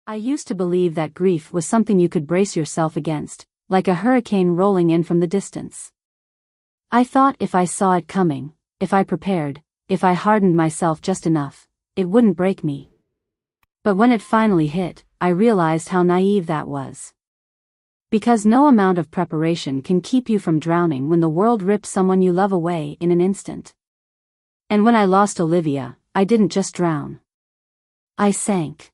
I used to believe that grief was something you could brace yourself against, like a hurricane rolling in from the distance. I thought if I saw it coming, if I prepared, if I hardened myself just enough, it wouldn't break me. But when it finally hit, I realized how naive that was. Because no amount of preparation can keep you from drowning when the world rips someone you love away in an instant. And when I lost Olivia, I didn't just drown. I sank.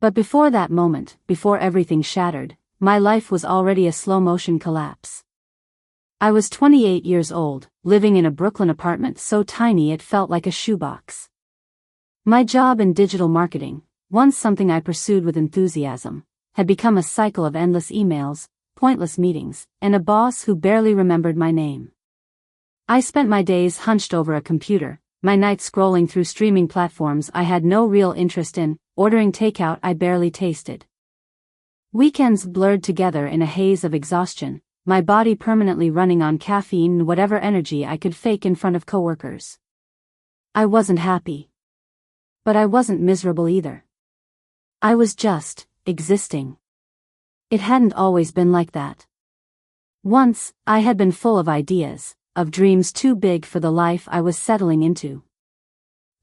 But before that moment, before everything shattered, my life was already a slow-motion collapse. I was 28 years old, living in a Brooklyn apartment so tiny it felt like a shoebox. My job in digital marketing, once something I pursued with enthusiasm, had become a cycle of endless emails, pointless meetings, and a boss who barely remembered my name. I spent my days hunched over a computer, my nights scrolling through streaming platforms I had no real interest in, ordering takeout I barely tasted. Weekends blurred together in a haze of exhaustion, my body permanently running on caffeine and whatever energy I could fake in front of coworkers. I wasn't happy. But I wasn't miserable either. I was just existing. It hadn't always been like that. Once, I had been full of ideas, of dreams too big for the life I was settling into.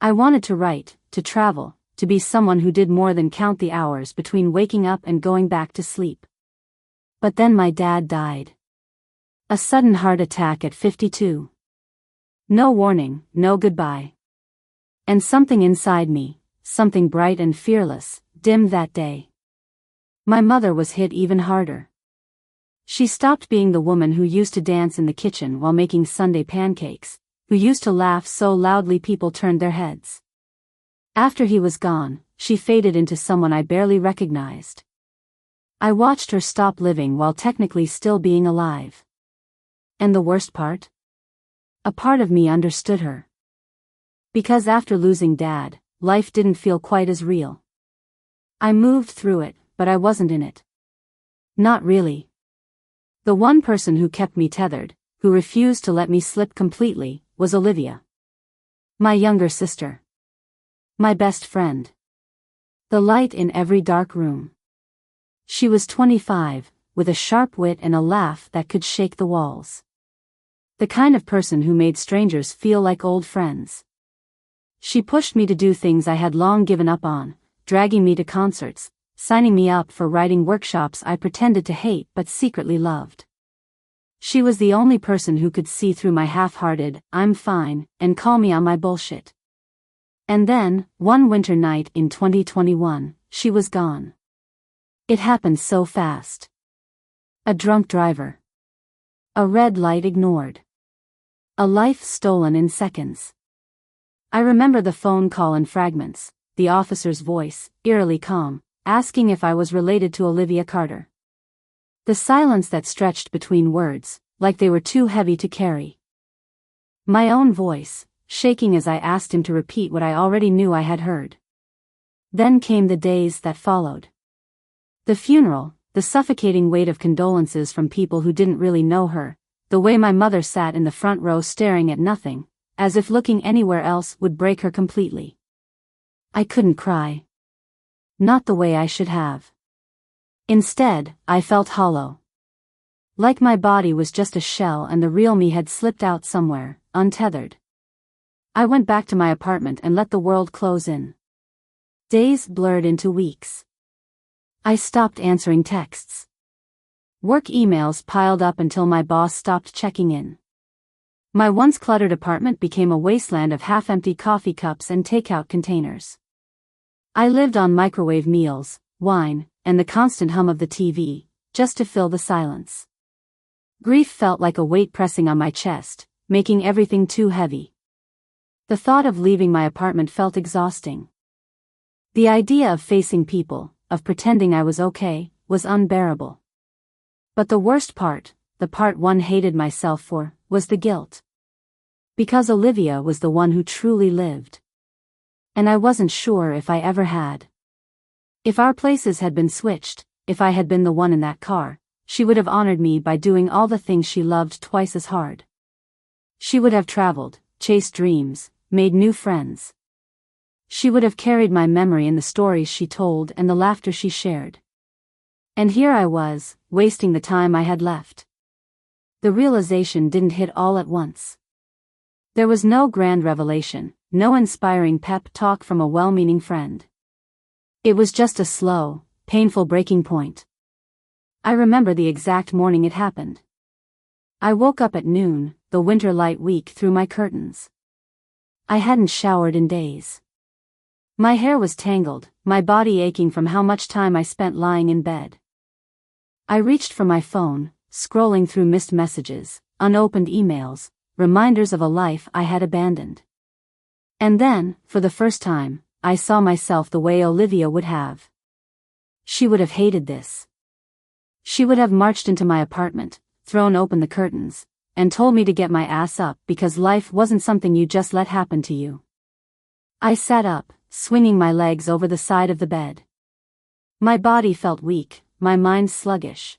I wanted to write, to travel, to be someone who did more than count the hours between waking up and going back to sleep. But then my dad died. A sudden heart attack at 52. No warning, no goodbye. And something inside me, something bright and fearless, dimmed that day. My mother was hit even harder. She stopped being the woman who used to dance in the kitchen while making Sunday pancakes, who used to laugh so loudly people turned their heads. After he was gone, she faded into someone I barely recognized. I watched her stop living while technically still being alive. And the worst part? A part of me understood her. Because after losing Dad, life didn't feel quite as real. I moved through it, but I wasn't in it. Not really. The one person who kept me tethered, who refused to let me slip completely, was Olivia. My younger sister. My best friend. The light in every dark room. She was 25, with a sharp wit and a laugh that could shake the walls. The kind of person who made strangers feel like old friends. She pushed me to do things I had long given up on, dragging me to concerts, signing me up for writing workshops I pretended to hate but secretly loved. She was the only person who could see through my half-hearted, "I'm fine," and call me on my bullshit. And then, one winter night in 2021, she was gone. It happened so fast. A drunk driver. A red light ignored. A life stolen in seconds. I remember the phone call in fragments, the officer's voice, eerily calm, asking if I was related to Olivia Carter. The silence that stretched between words, like they were too heavy to carry. My own voice, shaking as I asked him to repeat what I already knew I had heard. Then came the days that followed. The funeral, the suffocating weight of condolences from people who didn't really know her, the way my mother sat in the front row staring at nothing, as if looking anywhere else would break her completely. I couldn't cry. Not the way I should have. Instead, I felt hollow. Like my body was just a shell and the real me had slipped out somewhere, untethered. I went back to my apartment and let the world close in. Days blurred into weeks. I stopped answering texts. Work emails piled up until my boss stopped checking in. My once cluttered apartment became a wasteland of half-empty coffee cups and takeout containers. I lived on microwave meals, wine, and the constant hum of the TV, just to fill the silence. Grief felt like a weight pressing on my chest, making everything too heavy. The thought of leaving my apartment felt exhausting. The idea of facing people, of pretending I was okay, was unbearable. But the worst part, the part one hated myself for, was the guilt. Because Olivia was the one who truly lived. And I wasn't sure if I ever had. If our places had been switched, if I had been the one in that car, she would have honored me by doing all the things she loved twice as hard. She would have traveled, chased dreams, made new friends. She would have carried my memory in the stories she told and the laughter she shared. And here I was, wasting the time I had left. The realization didn't hit all at once. There was no grand revelation, no inspiring pep talk from a well-meaning friend. It was just a slow, painful breaking point. I remember the exact morning it happened. I woke up at noon, the winter light week through my curtains. I hadn't showered in days. My hair was tangled, my body aching from how much time I spent lying in bed. I reached for my phone, scrolling through missed messages, unopened emails, reminders of a life I had abandoned. And then, for the first time, I saw myself the way Olivia would have. She would have hated this. She would have marched into my apartment, thrown open the curtains, and told me to get my ass up because life wasn't something you just let happen to you. I sat up, swinging my legs over the side of the bed. My body felt weak, my mind sluggish.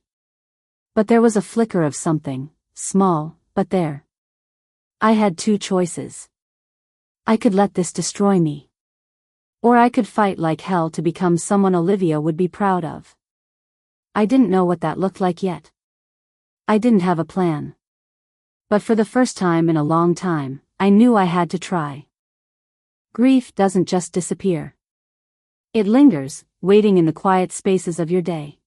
But there was a flicker of something, small, but there. I had two choices. I could let this destroy me. Or I could fight like hell to become someone Olivia would be proud of. I didn't know what that looked like yet. I didn't have a plan. But for the first time in a long time, I knew I had to try. Grief doesn't just disappear. It lingers, waiting in the quiet spaces of your day.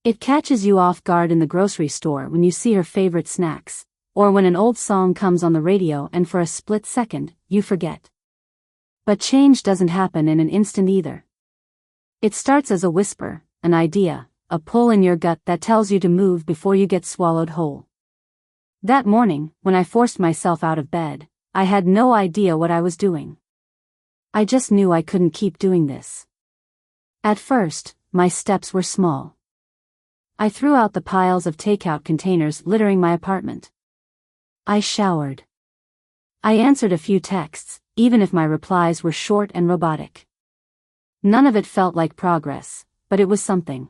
It catches you off guard in the grocery store when you see her favorite snacks, or when an old song comes on the radio and for a split second, you forget. But change doesn't happen in an instant either. It starts as a whisper, an idea, a pull in your gut that tells you to move before you get swallowed whole. That morning, when I forced myself out of bed, I had no idea what I was doing. I just knew I couldn't keep doing this. At first, my steps were small. I threw out the piles of takeout containers littering my apartment. I showered. I answered a few texts, even if my replies were short and robotic. None of it felt like progress, but it was something.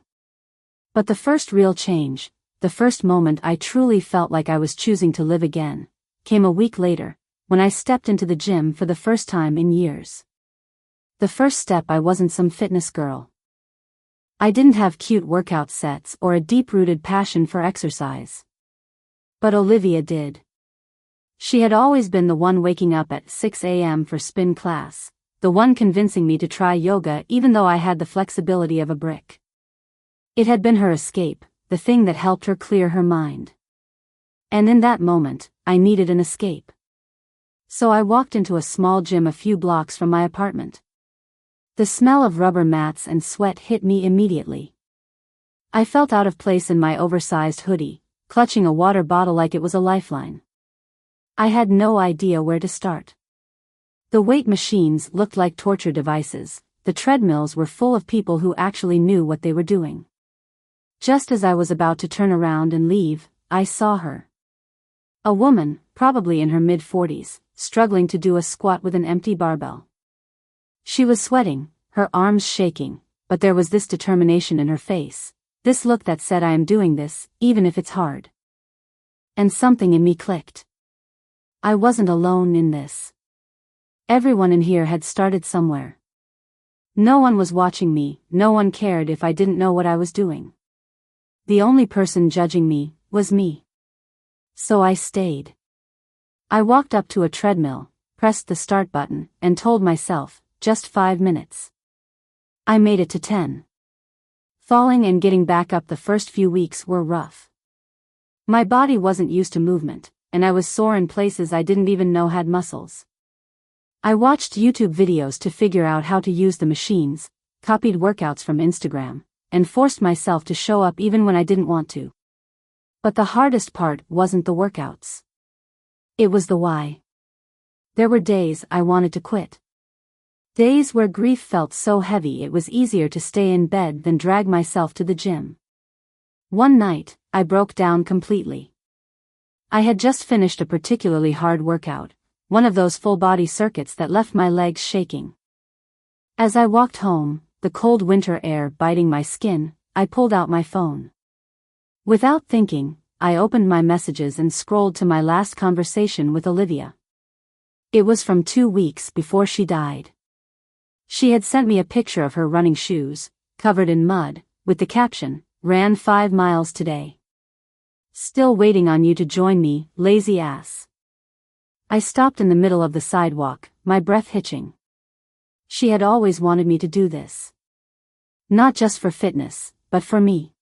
But the first real change, the first moment I truly felt like I was choosing to live again, came a week later, when I stepped into the gym for the first time in years. The first step, I wasn't some fitness girl. I didn't have cute workout sets or a deep-rooted passion for exercise. But Olivia did. She had always been the one waking up at 6 a.m. for spin class, the one convincing me to try yoga even though I had the flexibility of a brick. It had been her escape, the thing that helped her clear her mind. And in that moment, I needed an escape. So I walked into a small gym a few blocks from my apartment. The smell of rubber mats and sweat hit me immediately. I felt out of place in my oversized hoodie, clutching a water bottle like it was a lifeline. I had no idea where to start. The weight machines looked like torture devices, the treadmills were full of people who actually knew what they were doing. Just as I was about to turn around and leave, I saw her. A woman, probably in her mid-40s, struggling to do a squat with an empty barbell. She was sweating, her arms shaking, but there was this determination in her face, this look that said, I am doing this, even if it's hard. And something in me clicked. I wasn't alone in this. Everyone in here had started somewhere. No one was watching me, no one cared if I didn't know what I was doing. The only person judging me was me. So I stayed. I walked up to a treadmill, pressed the start button, and told myself, just 5 minutes. I made it to 10. Falling and getting back up the first few weeks were rough. My body wasn't used to movement, and I was sore in places I didn't even know had muscles. I watched YouTube videos to figure out how to use the machines, copied workouts from Instagram, and forced myself to show up even when I didn't want to. But the hardest part wasn't the workouts. It was the why. There were days I wanted to quit. Days where grief felt so heavy it was easier to stay in bed than drag myself to the gym. One night, I broke down completely. I had just finished a particularly hard workout, one of those full-body circuits that left my legs shaking. As I walked home, the cold winter air biting my skin, I pulled out my phone. Without thinking, I opened my messages and scrolled to my last conversation with Olivia. It was from 2 weeks before she died. She had sent me a picture of her running shoes, covered in mud, with the caption, "Ran 5 miles today. Still waiting on you to join me, lazy ass." I stopped in the middle of the sidewalk, my breath hitching. She had always wanted me to do this. Not just for fitness, but for me.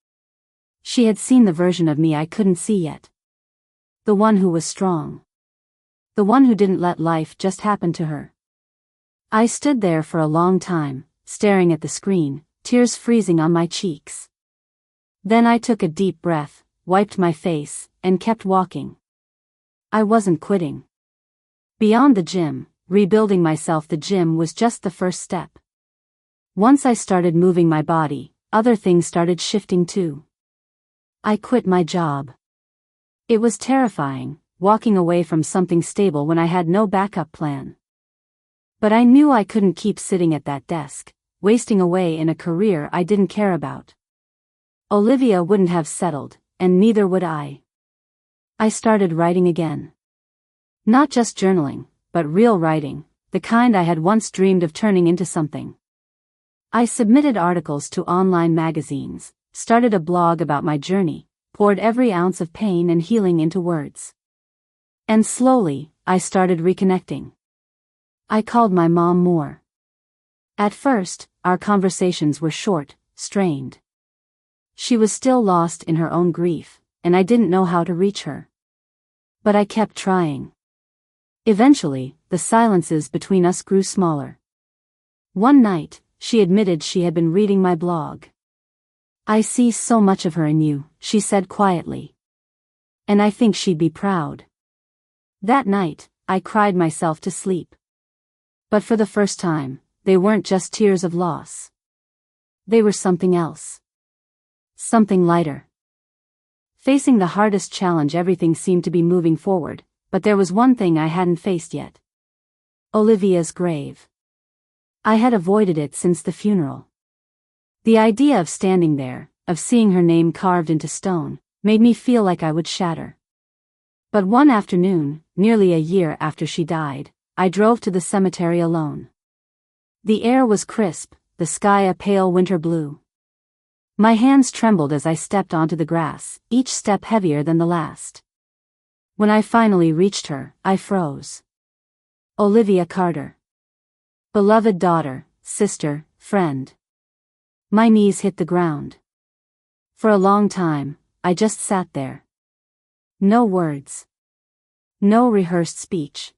She had seen the version of me I couldn't see yet. The one who was strong. The one who didn't let life just happen to her. I stood there for a long time, staring at the screen, tears freezing on my cheeks. Then I took a deep breath, wiped my face, and kept walking. I wasn't quitting. Beyond the gym, rebuilding myself, the gym was just the first step. Once I started moving my body, other things started shifting too. I quit my job. It was terrifying, walking away from something stable when I had no backup plan. But I knew I couldn't keep sitting at that desk, wasting away in a career I didn't care about. Olivia wouldn't have settled, and neither would I. I started writing again. Not just journaling, but real writing, the kind I had once dreamed of turning into something. I submitted articles to online magazines, started a blog about my journey, poured every ounce of pain and healing into words. And slowly, I started reconnecting. I called my mom more. At first, our conversations were short, strained. She was still lost in her own grief, and I didn't know how to reach her. But I kept trying. Eventually, the silences between us grew smaller. One night, she admitted she had been reading my blog. "I see so much of her in you," she said quietly. "And I think she'd be proud." That night, I cried myself to sleep. But for the first time, they weren't just tears of loss. They were something else. Something lighter. Facing the hardest challenge, everything seemed to be moving forward, but there was one thing I hadn't faced yet. Olivia's grave. I had avoided it since the funeral. The idea of standing there, of seeing her name carved into stone, made me feel like I would shatter. But one afternoon, nearly a year after she died, I drove to the cemetery alone. The air was crisp, the sky a pale winter blue. My hands trembled as I stepped onto the grass, each step heavier than the last. When I finally reached her, I froze. Olivia Carter. Beloved daughter, sister, friend. My knees hit the ground. For a long time, I just sat there. No words. No rehearsed speech.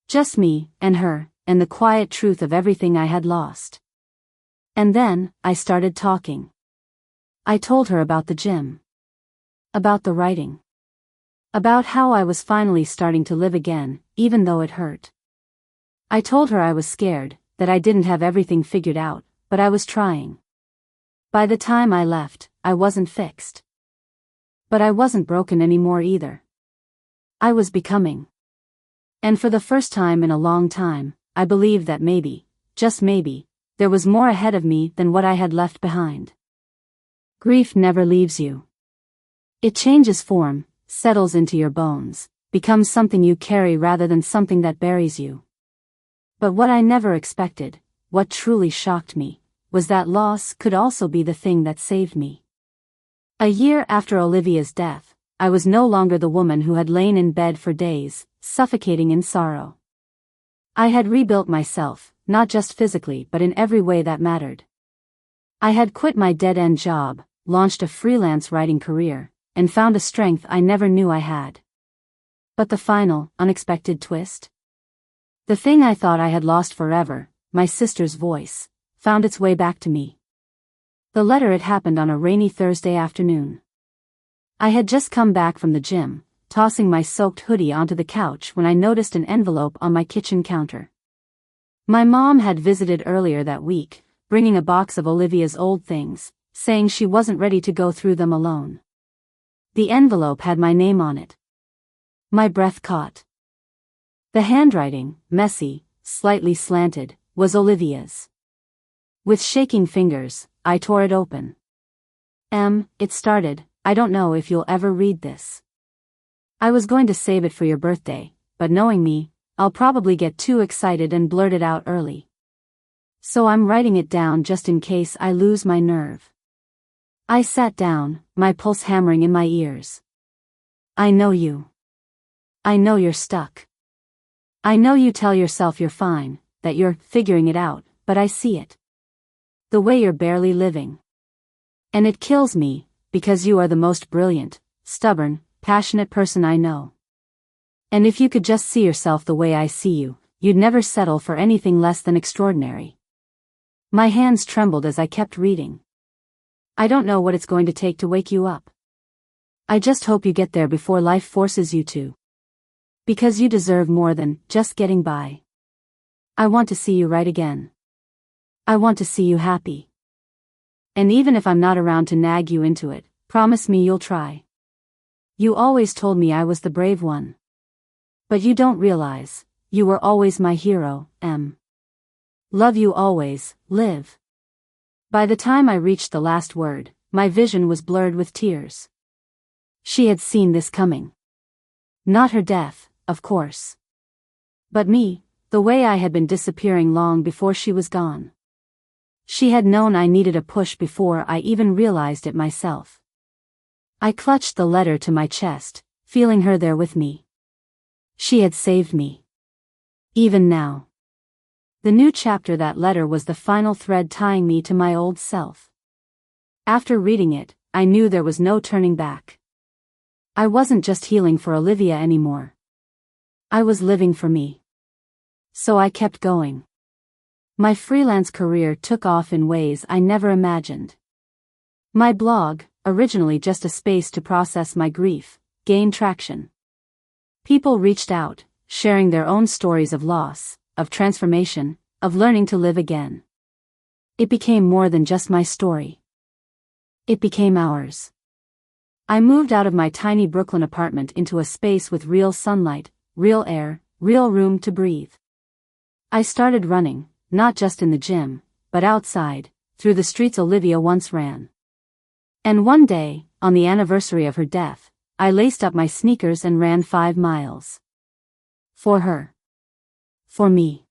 Just me, and her, and the quiet truth of everything I had lost. And then, I started talking. I told her about the gym. About the writing. About how I was finally starting to live again, even though it hurt. I told her I was scared, that I didn't have everything figured out, but I was trying. By the time I left, I wasn't fixed. But I wasn't broken anymore either. I was becoming. And for the first time in a long time, I believed that maybe, just maybe, there was more ahead of me than what I had left behind. Grief never leaves you. It changes form, settles into your bones, becomes something you carry rather than something that buries you. But what I never expected, what truly shocked me, was that loss could also be the thing that saved me. A year after Olivia's death, I was no longer the woman who had lain in bed for days, suffocating in sorrow. I had rebuilt myself, not just physically but in every way that mattered. I had quit my dead-end job, launched a freelance writing career, and found a strength I never knew I had. But the final, unexpected twist? The thing I thought I had lost forever, my sister's voice, found its way back to me. The letter had happened on a rainy Thursday afternoon. I had just come back from the gym, tossing my soaked hoodie onto the couch when I noticed an envelope on my kitchen counter. My mom had visited earlier that week, bringing a box of Olivia's old things, saying she wasn't ready to go through them alone. The envelope had my name on it. My breath caught. The handwriting, messy, slightly slanted, was Olivia's. With shaking fingers, I tore it open. It started, "I don't know if you'll ever read this. I was going to save it for your birthday, but knowing me, I'll probably get too excited and blurt it out early. So I'm writing it down just in case I lose my nerve. I sat down, my pulse hammering in my ears. I know you. I know you're stuck. I know you tell yourself you're fine, that you're figuring it out, but I see it. The way you're barely living. And it kills me, because you are the most brilliant, stubborn, passionate person I know. And if you could just see yourself the way I see you, you'd never settle for anything less than extraordinary. My hands trembled as I kept reading. I don't know what it's going to take to wake you up. I just hope you get there before life forces you to. Because you deserve more than just getting by. I want to see you right again. I want to see you happy. And even if I'm not around to nag you into it, promise me you'll try. You always told me I was the brave one. But you don't realize, you were always my hero, M. Love you always, Liv. By the time I reached the last word, my vision was blurred with tears. She had seen this coming. Not her death, of course. But me, the way I had been disappearing long before she was gone. She had known I needed a push before I even realized it myself. I clutched the letter to my chest, feeling her there with me. She had saved me. Even now. The new chapter, that letter, was the final thread tying me to my old self. After reading it, I knew there was no turning back. I wasn't just healing for Olivia anymore. I was living for me. So I kept going. My freelance career took off in ways I never imagined. My blog, originally just a space to process my grief, gained traction. People reached out, sharing their own stories of loss, of transformation, of learning to live again. It became more than just my story. It became ours. I moved out of my tiny Brooklyn apartment into a space with real sunlight, real air, real room to breathe. I started running, not just in the gym, but outside, through the streets Olivia once ran. And one day, on the anniversary of her death, I laced up my sneakers and ran 5 miles. For her. For me.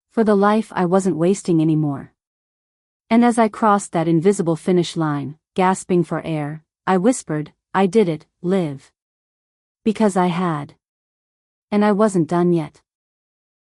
For the life I wasn't wasting anymore. And as I crossed that invisible finish line, gasping for air, I whispered, I did it, Liv. Because I had. And I wasn't done yet.